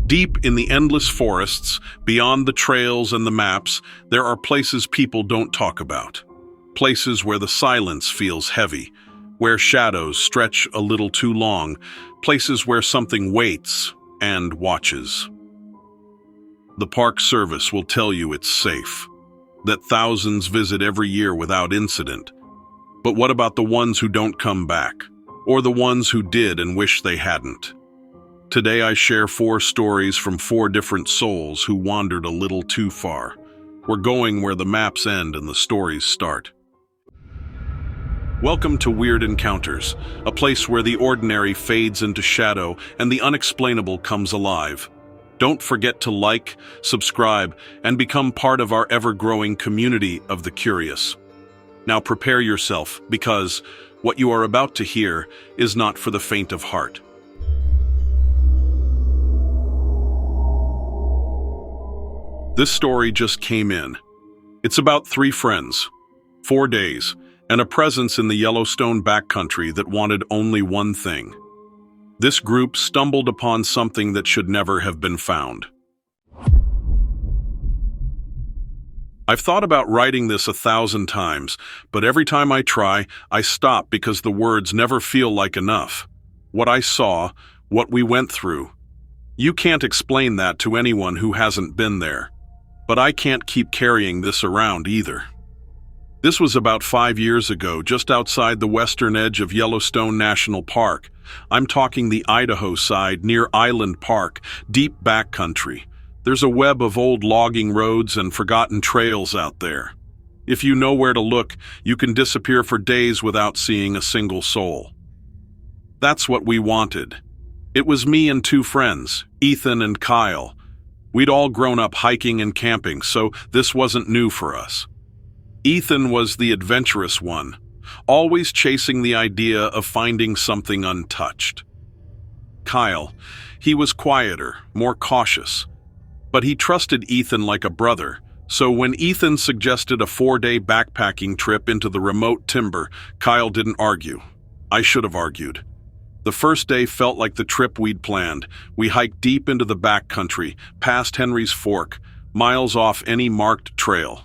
Deep in the endless forests, beyond the trails and the maps, there are places people don't talk about. Places where the silence feels heavy, where shadows stretch a little too long, places where something waits and watches. The Park Service will tell you it's safe, that thousands visit every year without incident. But what about the ones who don't come back, or the ones who did and wish they hadn't? Today I share 4 stories from 4 different souls who wandered a little too far. We're going where the maps end and the stories start. Welcome to Weird Encounters, a place where the ordinary fades into shadow and the unexplainable comes alive. Don't forget to like, subscribe, and become part of our ever-growing community of the curious. Now prepare yourself, because what you are about to hear is not for the faint of heart. This story just came in. It's about 3 friends, 4 days, and a presence in the Yellowstone backcountry that wanted only one thing. This group stumbled upon something that should never have been found. I've thought about writing this 1,000 times, but every time I try, I stop because the words never feel like enough. What I saw, what we went through. You can't explain that to anyone who hasn't been there. But I can't keep carrying this around either. This was about 5 years ago, just outside the western edge of Yellowstone National Park. I'm talking the Idaho side, near Island Park, deep backcountry. There's a web of old logging roads and forgotten trails out there. If you know where to look, you can disappear for days without seeing a single soul. That's what we wanted. It was me and 2 friends, Ethan and Kyle. We'd all grown up hiking and camping, so this wasn't new for us. Ethan was the adventurous one, always chasing the idea of finding something untouched. Kyle, he was quieter, more cautious, but he trusted Ethan like a brother, so when Ethan suggested a 4-day backpacking trip into the remote timber, Kyle didn't argue. I should have argued. The first day felt like the trip we'd planned. We hiked deep into the backcountry, past Henry's Fork, miles off any marked trail.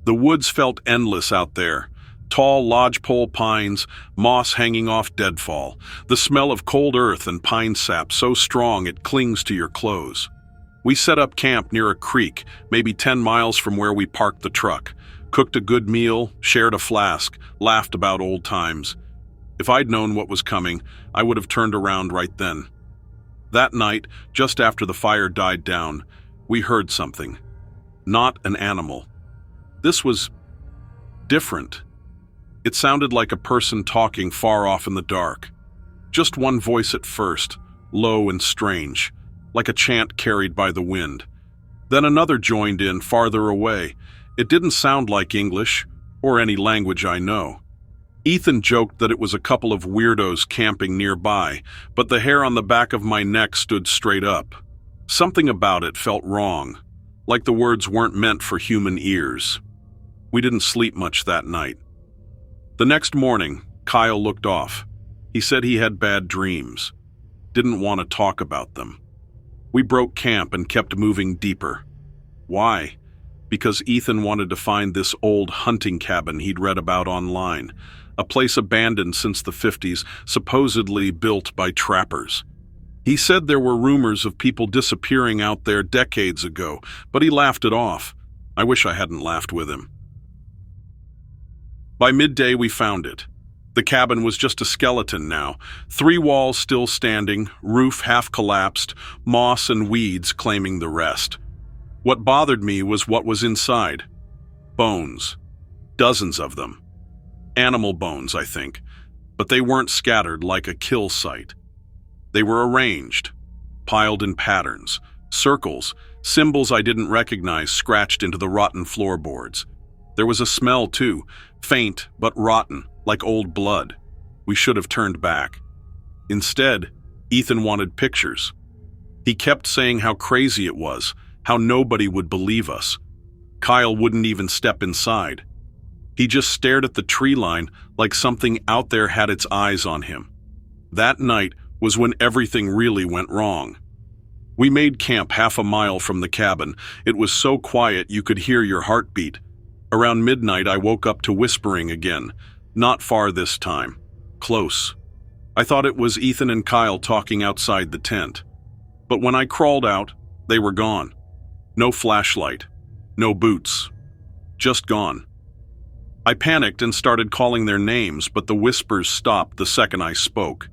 The woods felt endless out there. Tall lodgepole pines, moss hanging off deadfall, the smell of cold earth and pine sap so strong it clings to your clothes. We set up camp near a creek, maybe 10 miles from where we parked the truck, cooked a good meal, shared a flask, laughed about old times. If I'd known what was coming, I would have turned around right then. That night, just after the fire died down, we heard something. Not an animal. This was different. It sounded like a person talking far off in the dark. Just one voice at first, low and strange, like a chant carried by the wind. Then another joined in farther away. It didn't sound like English, or any language I know. Ethan joked that it was a couple of weirdos camping nearby, but the hair on the back of my neck stood straight up. Something about it felt wrong, like the words weren't meant for human ears. We didn't sleep much that night. The next morning, Kyle looked off. He said he had bad dreams. Didn't want to talk about them. We broke camp and kept moving deeper. Why? Because Ethan wanted to find this old hunting cabin he'd read about online. A place abandoned since the 50s, supposedly built by trappers. He said there were rumors of people disappearing out there decades ago, but he laughed it off. I wish I hadn't laughed with him. By midday, we found it. The cabin was just a skeleton now, 3 walls still standing, roof half collapsed, moss and weeds claiming the rest. What bothered me was what was inside. Bones. Dozens of them. Animal bones, I think, but they weren't scattered like a kill site. They were arranged, piled in patterns, circles, symbols I didn't recognize scratched into the rotten floorboards. There was a smell too, faint but rotten, like old blood. We should have turned back. Instead, Ethan wanted pictures. He kept saying how crazy it was, how nobody would believe us. Kyle wouldn't even step inside. He just stared at the tree line like something out there had its eyes on him. That night was when everything really went wrong. We made camp half a mile from the cabin. It was so quiet you could hear your heartbeat. Around midnight, I woke up to whispering again. Not far this time. Close. I thought it was Ethan and Kyle talking outside the tent. But when I crawled out, they were gone. No flashlight. No boots. Just gone. I panicked and started calling their names, but the whispers stopped the second I spoke.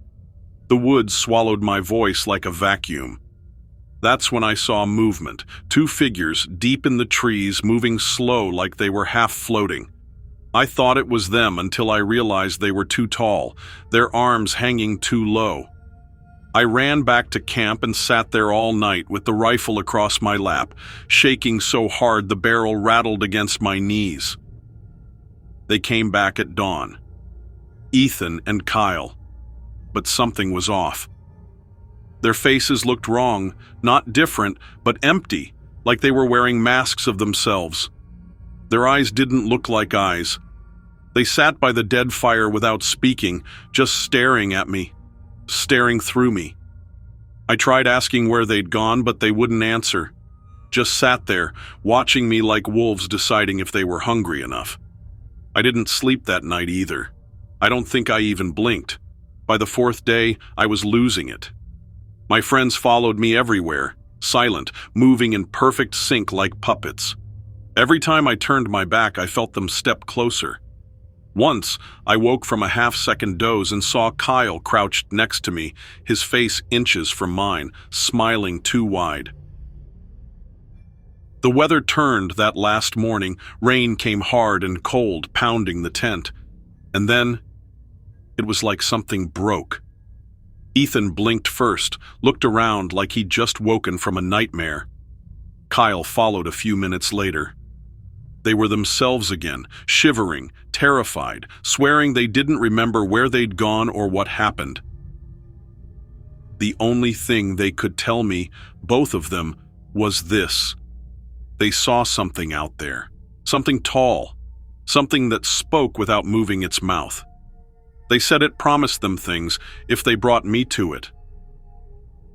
The woods swallowed my voice like a vacuum. That's when I saw movement. 2 figures deep in the trees, moving slow like they were half floating. I thought it was them until I realized they were too tall, their arms hanging too low. I ran back to camp and sat there all night with the rifle across my lap, shaking so hard the barrel rattled against my knees. They came back at dawn. Ethan and Kyle. But something was off. Their faces looked wrong, not different, but empty, like they were wearing masks of themselves. Their eyes didn't look like eyes. They sat by the dead fire without speaking, just staring at me, staring through me. I tried asking where they'd gone, but they wouldn't answer. Just sat there, watching me like wolves deciding if they were hungry enough. I didn't sleep that night either. I don't think I even blinked. By the 4th day, I was losing it. My friends followed me everywhere, silent, moving in perfect sync like puppets. Every time I turned my back, I felt them step closer. Once, I woke from a half-second doze and saw Kyle crouched next to me, his face inches from mine, smiling too wide. The weather turned that last morning. Rain came hard and cold, pounding the tent. And then, it was like something broke. Ethan blinked first, looked around like he'd just woken from a nightmare. Kyle followed a few minutes later. They were themselves again, shivering, terrified, swearing they didn't remember where they'd gone or what happened. The only thing they could tell me, both of them, was this. They saw something out there, something tall, something that spoke without moving its mouth. They said it promised them things if they brought me to it.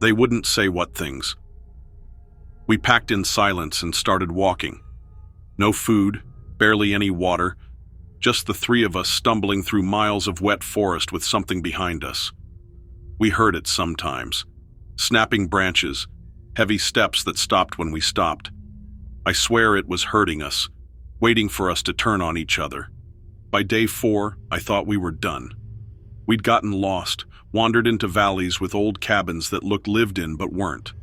They wouldn't say what things. We packed in silence and started walking. No food, barely any water, just the 3 of us stumbling through miles of wet forest with something behind us. We heard it sometimes. Snapping branches, heavy steps that stopped when we stopped. I swear it was hurting us, waiting for us to turn on each other. By day 4, I thought we were done. We'd gotten lost, wandered into valleys with old cabins that looked lived in but weren't.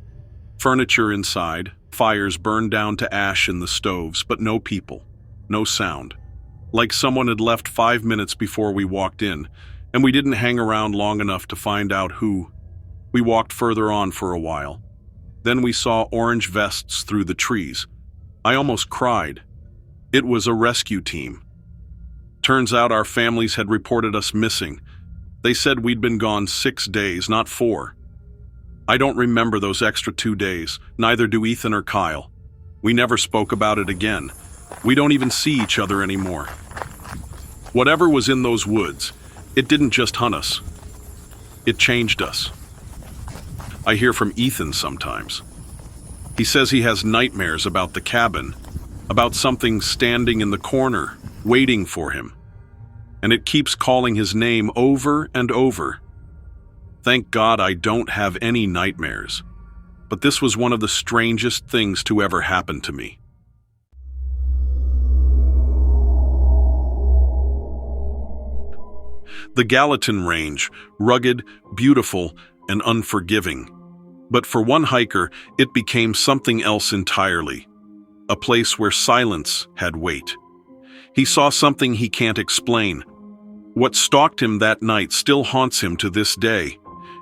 Furniture inside, fires burned down to ash in the stoves, but no people, no sound. Like someone had left 5 minutes before we walked in, and we didn't hang around long enough to find out who. We walked further on for a while. Then we saw orange vests through the trees. I almost cried. It was a rescue team. Turns out our families had reported us missing. They said we'd been gone 6 days, not 4. I don't remember those extra 2 days, neither do Ethan or Kyle. We never spoke about it again. We don't even see each other anymore. Whatever was in those woods, it didn't just hunt us. It changed us. I hear from Ethan sometimes. He says he has nightmares about the cabin, about something standing in the corner, waiting for him. And it keeps calling his name over and over. Thank God I don't have any nightmares. But this was one of the strangest things to ever happen to me. The Gallatin Range, rugged, beautiful, and unforgiving. But for one hiker, it became something else entirely. A place where silence had weight. He saw something he can't explain. What stalked him that night still haunts him to this day.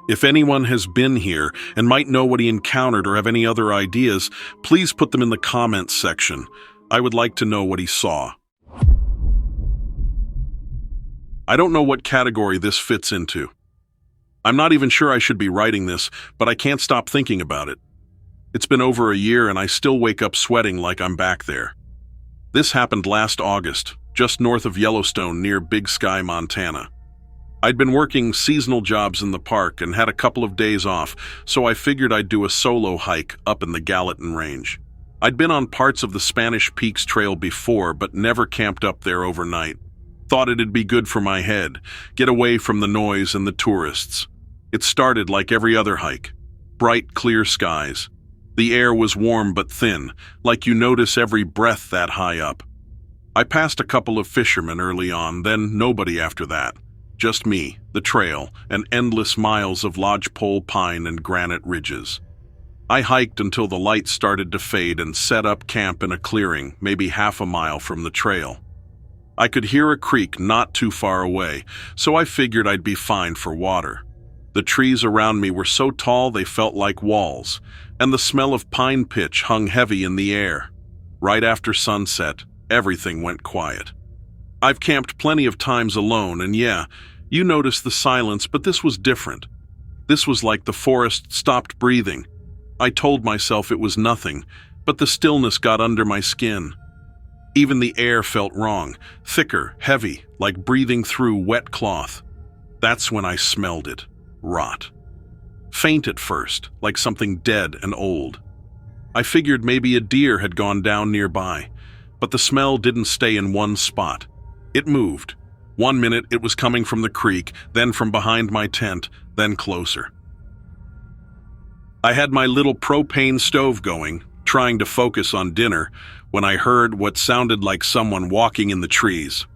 If anyone has been here and might know what he encountered or have any other ideas, please put them in the comments section. I would like to know what he saw. I don't know what category this fits into. I'm not even sure I should be writing this, but I can't stop thinking about it. It's been over a year and I still wake up sweating like I'm back there. This happened last August, just north of Yellowstone near Big Sky, Montana. I'd been working seasonal jobs in the park and had a couple of days off, so I figured I'd do a solo hike up in the Gallatin Range. I'd been on parts of the Spanish Peaks Trail before, but never camped up there overnight. Thought it'd be good for my head, get away from the noise and the tourists. It started like every other hike. Bright, clear skies. The air was warm but thin, like you notice every breath that high up. I passed a couple of fishermen early on, then nobody after that. Just me, the trail, and endless miles of lodgepole pine and granite ridges. I hiked until the light started to fade and set up camp in a clearing, maybe half a mile from the trail. I could hear a creek not too far away, so I figured I'd be fine for water. The trees around me were so tall they felt like walls, and the smell of pine pitch hung heavy in the air. Right after sunset, everything went quiet. I've camped plenty of times alone, and yeah, you notice the silence, but this was different. This was like the forest stopped breathing. I told myself it was nothing, but the stillness got under my skin. Even the air felt wrong, thicker, heavy, like breathing through wet cloth. That's when I smelled it. Rot. Faint at first, like something dead and old. I figured maybe a deer had gone down nearby, but the smell didn't stay in one spot. It moved. 1 minute it was coming from the creek, then from behind my tent, then closer. I had my little propane stove going, trying to focus on dinner, when I heard what sounded like someone walking in the trees.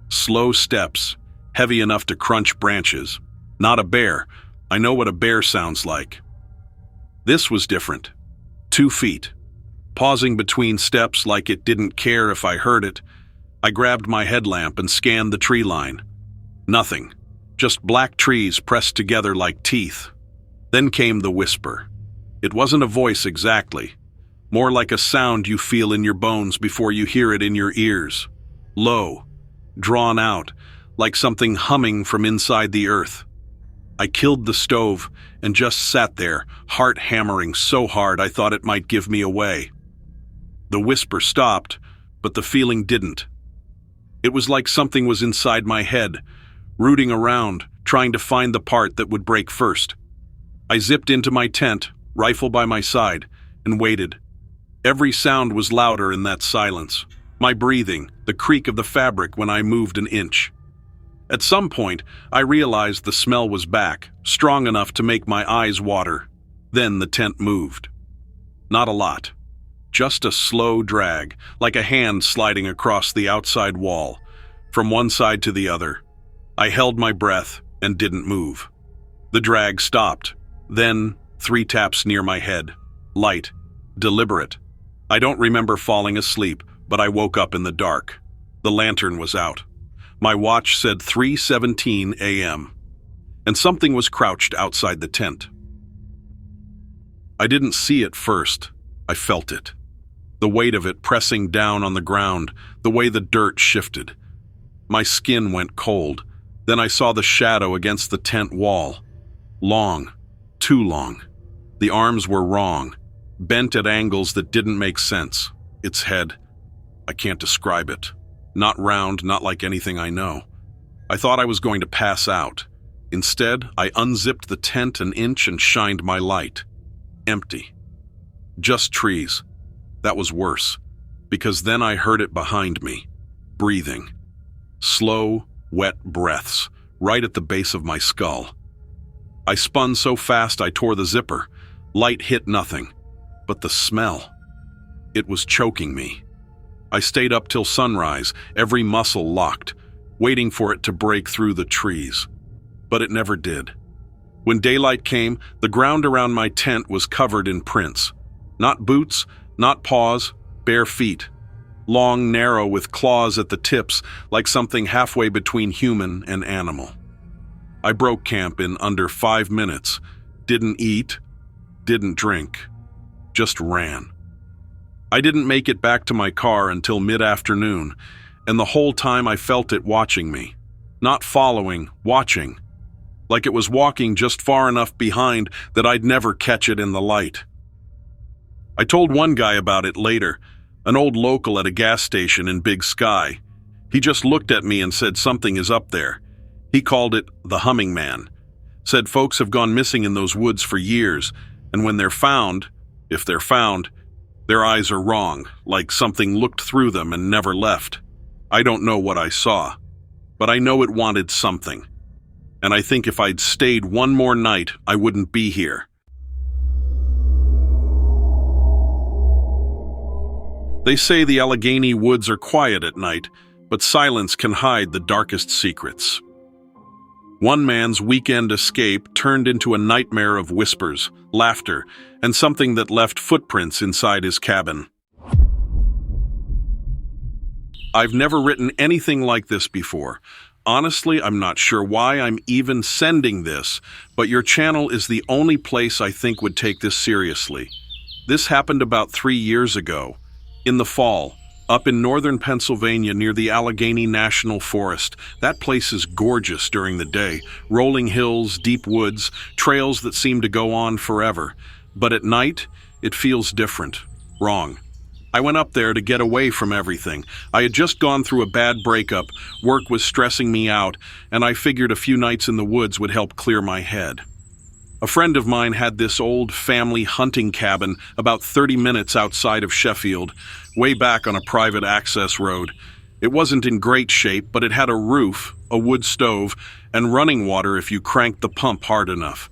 Slow steps, heavy enough to crunch branches. Not a bear. I know what a bear sounds like. This was different. 2 feet. Pausing between steps like it didn't care if I heard it, I grabbed my headlamp and scanned the tree line. Nothing. Just black trees pressed together like teeth. Then came the whisper. It wasn't a voice exactly. More like a sound you feel in your bones before you hear it in your ears. Low. Drawn out, like something humming from inside the earth. I killed the stove and just sat there, heart hammering so hard I thought it might give me away. The whisper stopped, but the feeling didn't. It was like something was inside my head, rooting around, trying to find the part that would break first. I zipped into my tent, rifle by my side, and waited. Every sound was louder in that silence. My breathing, the creak of the fabric when I moved an inch. At some point, I realized the smell was back, strong enough to make my eyes water. Then the tent moved. Not a lot. Just a slow drag, like a hand sliding across the outside wall, from one side to the other. I held my breath and didn't move. The drag stopped. Then 3 taps near my head. Light. Deliberate. I don't remember falling asleep, but I woke up in the dark. The lantern was out. My watch said 3:17 a.m., and something was crouched outside the tent. I didn't see it first. I felt it. The weight of it pressing down on the ground, the way the dirt shifted. My skin went cold. Then I saw the shadow against the tent wall. Long. Too long. The arms were wrong, bent at angles that didn't make sense. Its head. I can't describe it. Not round, not like anything I know. I thought I was going to pass out. Instead, I unzipped the tent an inch and shined my light. Empty. Just trees. That was worse, because then I heard it behind me, breathing. Slow, wet breaths, right at the base of my skull. I spun so fast I tore the zipper. Light hit nothing, but the smell. It was choking me. I stayed up till sunrise, every muscle locked, waiting for it to break through the trees. But it never did. When daylight came, the ground around my tent was covered in prints. Not boots, not paws, bare feet. Long, narrow, with claws at the tips, like something halfway between human and animal. I broke camp in under 5 minutes. Didn't eat, didn't drink, just ran. I didn't make it back to my car until mid-afternoon, and the whole time I felt it watching me. Not following, watching. Like it was walking just far enough behind that I'd never catch it in the light. I told one guy about it later, an old local at a gas station in Big Sky. He just looked at me and said something is up there. He called it the humming man. Said folks have gone missing in those woods for years, and when they're found, if they're found, their eyes are wrong, like something looked through them and never left. I don't know what I saw, but I know it wanted something. And I think if I'd stayed one more night, I wouldn't be here. They say the Allegheny woods are quiet at night, but silence can hide the darkest secrets. One man's weekend escape turned into a nightmare of whispers, laughter, and something that left footprints inside his cabin. I've never written anything like this before. Honestly, I'm not sure why I'm even sending this, but your channel is the only place I think would take this seriously. This happened about 3 years ago, in the fall, up in northern Pennsylvania near the Allegheny National Forest. That place is gorgeous during the day. Rolling hills, deep woods, trails that seem to go on forever. But at night, it feels different. Wrong. I went up there to get away from everything. I had just gone through a bad breakup, work was stressing me out, and I figured a few nights in the woods would help clear my head. A friend of mine had this old family hunting cabin about 30 minutes outside of Sheffield, way back on a private access road. It wasn't in great shape, but it had a roof, a wood stove, and running water if you cranked the pump hard enough.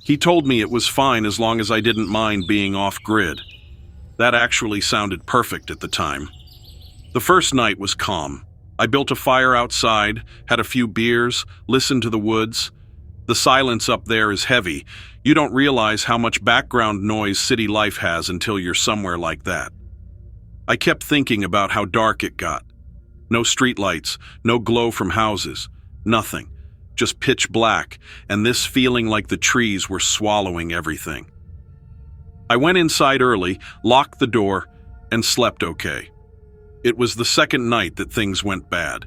He told me it was fine as long as I didn't mind being off-grid. That actually sounded perfect at the time. The first night was calm. I built a fire outside, had a few beers, listened to the woods. The silence up there is heavy. You don't realize how much background noise city life has until you're somewhere like that. I kept thinking about how dark it got. No streetlights, no glow from houses, nothing. Just pitch black, and this feeling like the trees were swallowing everything. I went inside early, locked the door, and slept okay. It was the second night that things went bad.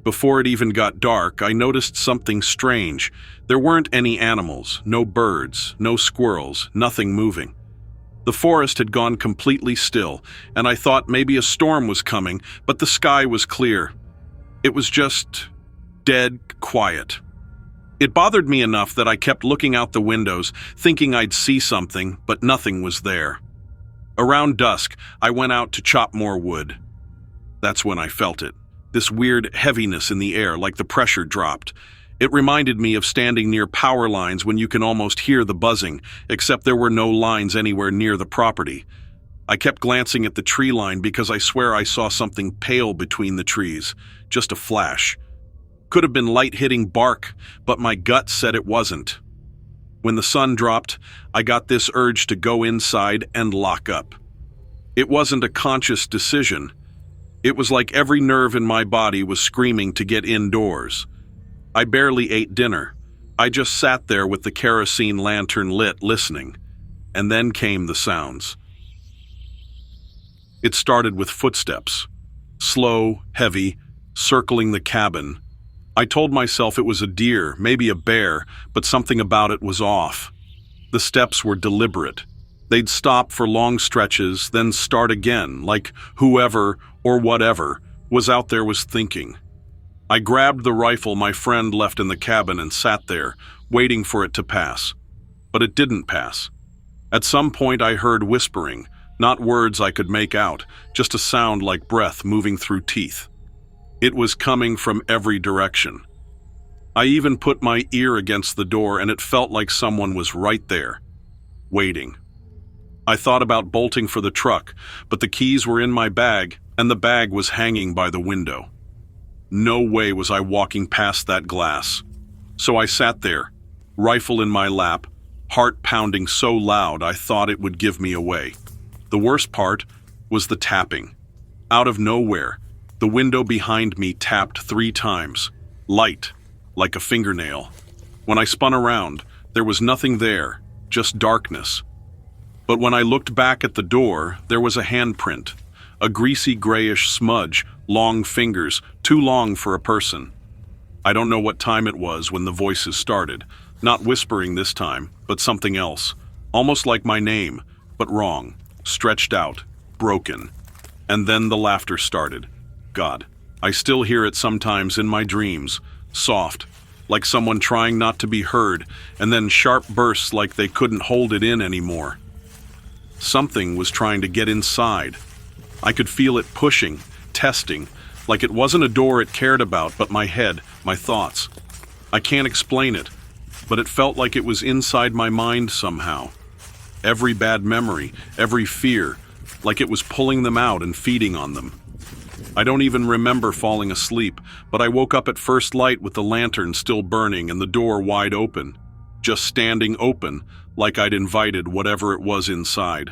Before it even got dark, I noticed something strange. There weren't any animals, no birds, no squirrels, nothing moving. The forest had gone completely still, and I thought maybe a storm was coming, but the sky was clear. It was just dead quiet. It bothered me enough that I kept looking out the windows, thinking I'd see something, but nothing was there. Around dusk, I went out to chop more wood. That's when I felt it. This weird heaviness in the air, like the pressure dropped. It reminded me of standing near power lines when you can almost hear the buzzing, except there were no lines anywhere near the property. I kept glancing at the tree line because I swear I saw something pale between the trees, just a flash. Could have been light hitting bark, but my gut said it wasn't. When the sun dropped, I got this urge to go inside and lock up. It wasn't a conscious decision. It was like every nerve in my body was screaming to get indoors. I barely ate dinner. I just sat there with the kerosene lantern lit, listening. And then came the sounds. It started with footsteps. Slow, heavy, circling the cabin. I told myself it was a deer, maybe a bear, but something about it was off. The steps were deliberate. They'd stop for long stretches, then start again, like whoever or whatever was out there was thinking. I grabbed the rifle my friend left in the cabin and sat there, waiting for it to pass. But it didn't pass. At some point I heard whispering, not words I could make out, just a sound like breath moving through teeth. It was coming from every direction. I even put my ear against the door and it felt like someone was right there, waiting. I thought about bolting for the truck, but the keys were in my bag and the bag was hanging by the window. No way was I walking past that glass. So I sat there, rifle in my lap, heart pounding so loud I thought it would give me away. The worst part was the tapping. Out of nowhere, the window behind me tapped 3 times, light, like a fingernail. When I spun around, there was nothing there, just darkness. But when I looked back at the door, there was a handprint, a greasy grayish smudge, long fingers, too long for a person. I don't know what time it was when the voices started, not whispering this time, but something else, almost like my name, but wrong, stretched out, broken. And then the laughter started. God, I still hear it sometimes in my dreams, soft, like someone trying not to be heard, and then sharp bursts like they couldn't hold it in anymore. Something was trying to get inside. I could feel it pushing, testing, like it wasn't a door it cared about, but my head, my thoughts. I can't explain it, but it felt like it was inside my mind somehow. Every bad memory, every fear, like it was pulling them out and feeding on them. I don't even remember falling asleep, but I woke up at first light with the lantern still burning and the door wide open, just standing open, like I'd invited whatever it was inside.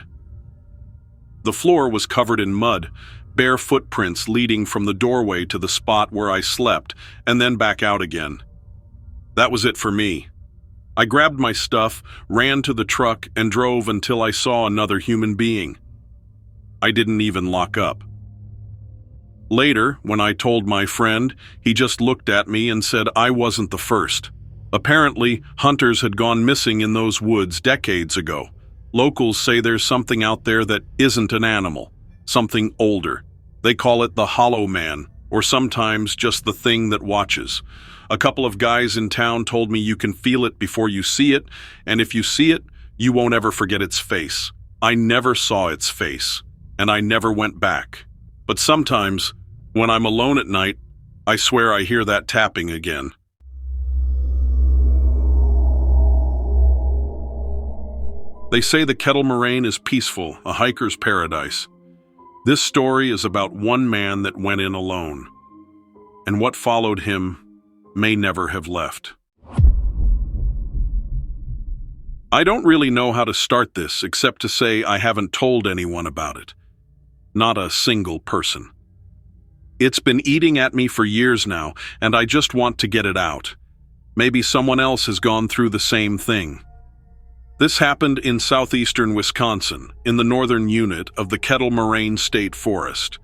The floor was covered in mud, bare footprints leading from the doorway to the spot where I slept, and then back out again. That was it for me. I grabbed my stuff, ran to the truck, and drove until I saw another human being. I didn't even lock up. Later, when I told my friend, he just looked at me and said I wasn't the first. Apparently, hunters had gone missing in those woods decades ago. Locals say there's something out there that isn't an animal, something older. They call it the Hollow Man, or sometimes just the thing that watches. A couple of guys in town told me you can feel it before you see it, and if you see it, you won't ever forget its face. I never saw its face, and I never went back. But sometimes, when I'm alone at night, I swear I hear that tapping again. They say the Kettle Moraine is peaceful, a hiker's paradise. This story is about one man that went in alone, and what followed him may never have left. I don't really know how to start this except to say I haven't told anyone about it. Not a single person. It's been eating at me for years now, and I just want to get it out. Maybe someone else has gone through the same thing. This happened in southeastern Wisconsin, in the northern unit of the Kettle Moraine State Forest.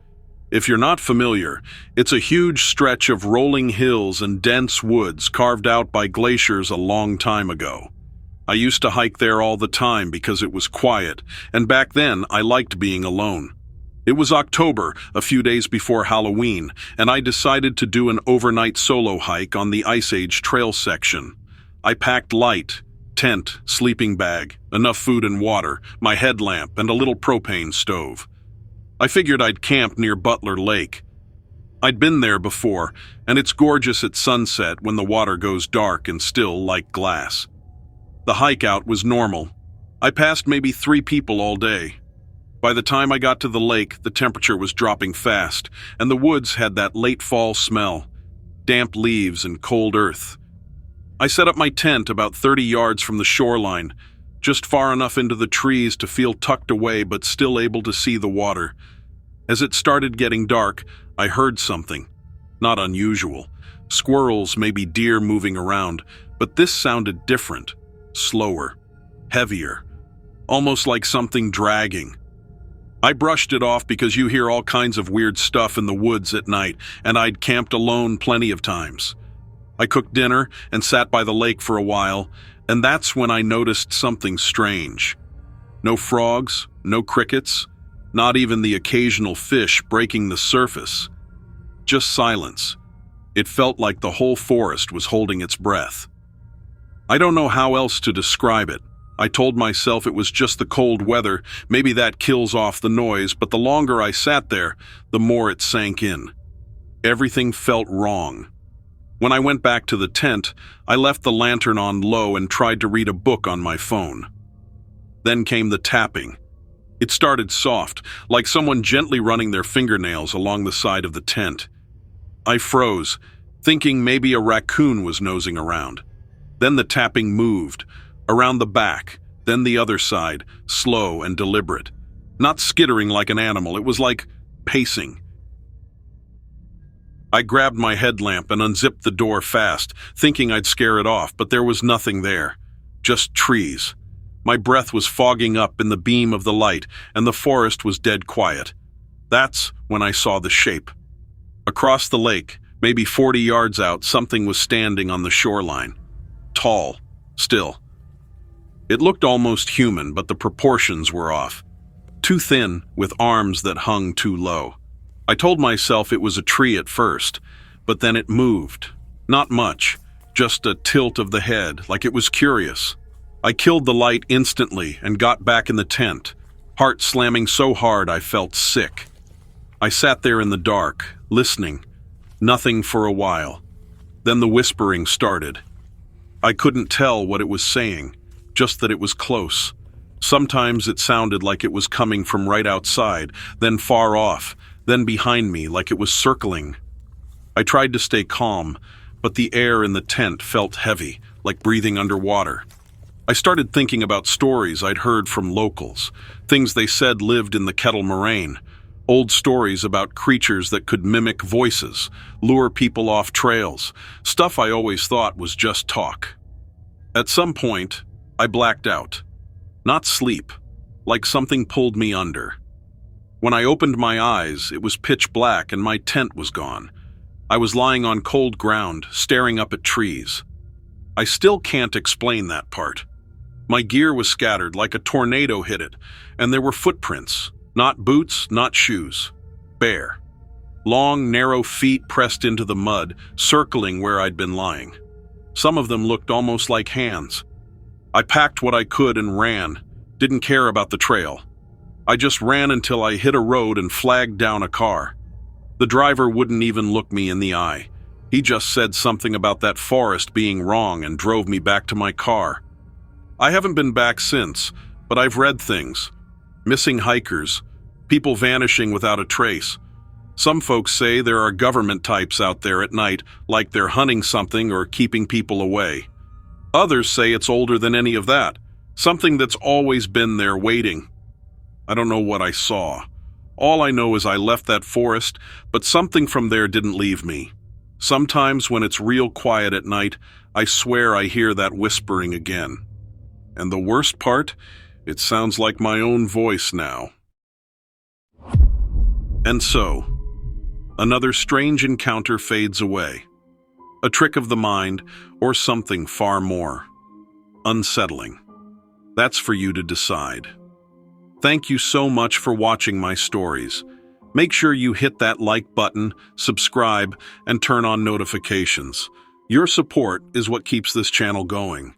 If you're not familiar, it's a huge stretch of rolling hills and dense woods carved out by glaciers a long time ago. I used to hike there all the time because it was quiet, and back then I liked being alone. It was October, a few days before Halloween, and I decided to do an overnight solo hike on the Ice Age trail section. I packed light, tent, sleeping bag, enough food and water, my headlamp, and a little propane stove. I figured I'd camp near Butler Lake. I'd been there before, and it's gorgeous at sunset when the water goes dark and still like glass. The hike out was normal. I passed maybe 3 people all day. By the time I got to the lake, the temperature was dropping fast, and the woods had that late fall smell, damp leaves and cold earth. I set up my tent about 30 yards from the shoreline, just far enough into the trees to feel tucked away but still able to see the water. As it started getting dark, I heard something. Not unusual. Squirrels, maybe deer moving around, but this sounded different, slower, heavier, almost like something dragging. I brushed it off because you hear all kinds of weird stuff in the woods at night, and I'd camped alone plenty of times. I cooked dinner and sat by the lake for a while, and that's when I noticed something strange. No frogs, no crickets, not even the occasional fish breaking the surface. Just silence. It felt like the whole forest was holding its breath. I don't know how else to describe it. I told myself it was just the cold weather, maybe that kills off the noise, but the longer I sat there, the more it sank in. Everything felt wrong. When I went back to the tent, I left the lantern on low and tried to read a book on my phone. Then came the tapping. It started soft, like someone gently running their fingernails along the side of the tent. I froze, thinking maybe a raccoon was nosing around. Then the tapping moved, around the back, then the other side, slow and deliberate. Not skittering like an animal, it was like pacing. I grabbed my headlamp and unzipped the door fast, thinking I'd scare it off, but there was nothing there. Just trees. My breath was fogging up in the beam of the light, and the forest was dead quiet. That's when I saw the shape. Across the lake, maybe 40 yards out, something was standing on the shoreline. Tall, still. It looked almost human, but the proportions were off. Too thin, with arms that hung too low. I told myself it was a tree at first, but then it moved. Not much, just a tilt of the head, like it was curious. I killed the light instantly and got back in the tent, heart slamming so hard I felt sick. I sat there in the dark, listening. Nothing for a while. Then the whispering started. I couldn't tell what it was saying, just that it was close. Sometimes it sounded like it was coming from right outside, then far off, then behind me like it was circling. I tried to stay calm, but the air in the tent felt heavy, like breathing underwater. I started thinking about stories I'd heard from locals, things they said lived in the Kettle Moraine, old stories about creatures that could mimic voices, lure people off trails, stuff I always thought was just talk. At some point, I blacked out. Not sleep, like something pulled me under. When I opened my eyes, it was pitch black and my tent was gone. I was lying on cold ground, staring up at trees. I still can't explain that part. My gear was scattered like a tornado hit it, and there were footprints. Not boots, not shoes. Bare. Long, narrow feet pressed into the mud, circling where I'd been lying. Some of them looked almost like hands. I packed what I could and ran. Didn't care about the trail. I just ran until I hit a road and flagged down a car. The driver wouldn't even look me in the eye. He just said something about that forest being wrong and drove me back to my car. I haven't been back since, but I've read things. Missing hikers, people vanishing without a trace. Some folks say there are government types out there at night, like they're hunting something or keeping people away. Others say it's older than any of that, something that's always been there waiting. I don't know what I saw. All I know is I left that forest, but something from there didn't leave me. Sometimes when it's real quiet at night, I swear I hear that whispering again. And the worst part? It sounds like my own voice now. And so, another strange encounter fades away. A trick of the mind, or something far more unsettling. That's for you to decide. Thank you so much for watching my stories. Make sure you hit that like button, subscribe, and turn on notifications. Your support is what keeps this channel going.